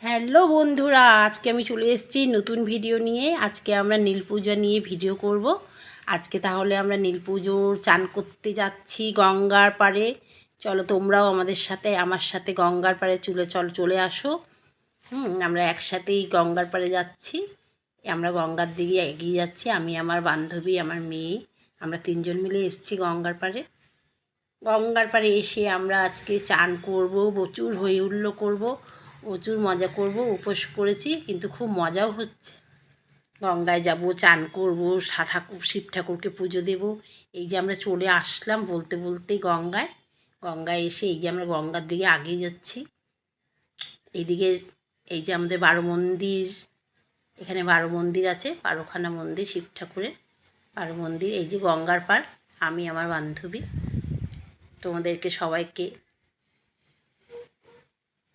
Hello বন্ধুরা, আজকে আমি চলে এসেছি নতুন ভিডিও নিয়ে। আজকে আমরা নীল পূজা নিয়ে ভিডিও করব। আজকে তাহলে আমরা নীল পুজোর চান করতে যাচ্ছি গঙ্গার পাড়ে। চলো তোমরাও আমার সাথে গঙ্গার পাড়ে চলে আসো। আমরা একসাথেই গঙ্গার পাড়ে যাচ্ছি। আমরা গঙ্গার দিকে এগিয়ে যাচ্ছি। আমি, আমার বান্ধবী, আমার মেয়ে, আমরা তিনজন মিলে এসেছি গঙ্গার পাড়ে। গঙ্গার পাড়ে এসে আমরা আজকে চান করব, প্রচুর হই হুল্লোড় করব, প্রচুর মজা করব। উপোস করেছি কিন্তু খুব মজাও হচ্ছে। গঙ্গায় যাব, চান করব, শিব ঠাকুরকে পুজো দেব। এই যে আমরা চলে আসলাম বলতে বলতেই গঙ্গায় এসে এই যে আমরা গঙ্গার দিকে আগিয়ে যাচ্ছি। এইদিকে এই যে আমাদের 12 মন্দির, এখানে 12 মন্দির আছে, 12খানা মন্দির শিব ঠাকুরের, 12 মন্দির। এই যে গঙ্গার পাড়, আমি, আমার বান্ধবী, তোমাদেরকে সবাইকে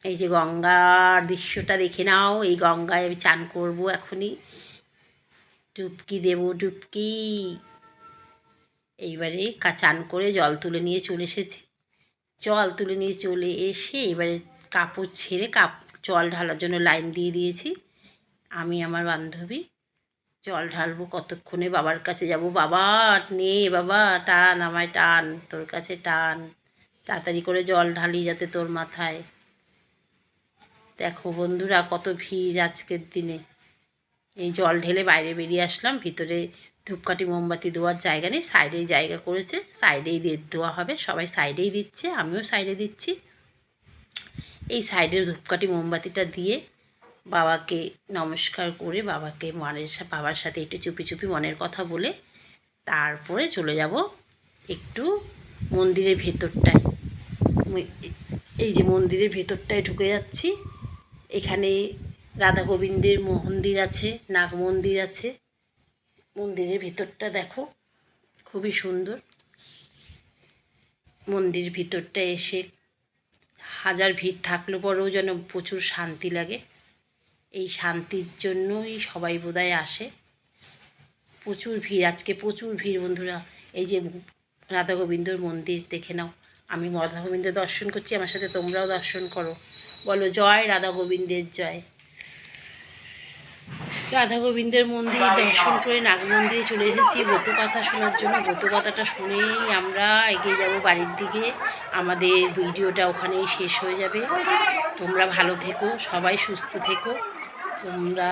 এই যে গঙ্গার দৃশ্যটা দেখে নাও। এই গঙ্গায় আমি চান করব এখনই, ডুবকি দেব, ডুবকি। এইবারে চান করে জল তুলে নিয়ে চলে এসেছি। জল তুলে নিয়ে চলে এসে এবারে কাপড় ছেড়ে জল ঢালার জন্য লাইন দিয়ে দিয়েছি। আমি, আমার বান্ধবী জল ঢালবো। কতক্ষণে বাবার কাছে যাব। বাবা নে, বাবা টান, আমায় টান, তোর কাছে টান, তাড়াতাড়ি করে জল ঢালি যাতে তোর মাথায়। দেখো বন্ধুরা কত ভিড় আজকের দিনে। এই জল ঢেলে বাইরে বেরিয়ে আসলাম। ভিতরে ধূপকাঠি মোমবাতি দেওয়ার জায়গা নেই, সাইডেই জায়গা করেছে, সাইডেই দেওয়া হবে। সবাই সাইডেই দিচ্ছে, আমিও সাইডে দিচ্ছি। এই সাইডের ধূপকাঠি মোমবাতিটা দিয়ে বাবাকে নমস্কার করে বাবার সাথে একটু চুপি চুপি মনের কথা বলে তারপরে চলে যাব একটু মন্দিরের ভেতরটায়। এই যে মন্দিরের ভেতরটায় ঢুকে যাচ্ছি। এখানে রাধা গোবিন্দের মন্দির আছে, নাগ মন্দির আছে। মন্দিরের ভেতরটা দেখো, খুবই সুন্দর। মন্দির ভিতরটা এসে হাজার ভিড় থাকলে পরেও যেন প্রচুর শান্তি লাগে। এই শান্তির জন্যই সবাই বোধহয় আসে। প্রচুর ভিড়, আজকে প্রচুর ভিড় বন্ধুরা। এই যে রাধা গোবিন্দর মন্দির দেখে নাও। আমি রাধা গোবিন্দের দর্শন করছি, আমার সাথে তোমরাও দর্শন করো। বলো জয় রাধা গোবিন্দের জয়। রাধা গোবিন্দের মন্দির দর্শন করে নাগ মন্দিরে চলে এসেছি ব্রতকথা শোনার জন্য। ব্রতকথাটা শুনেই আমরা এগিয়ে যাব বাড়ির দিকে। আমাদের ভিডিওটা ওখানেই শেষ হয়ে যাবে। তোমরা ভালো থেকো, সবাই সুস্থ থেকো। তোমরা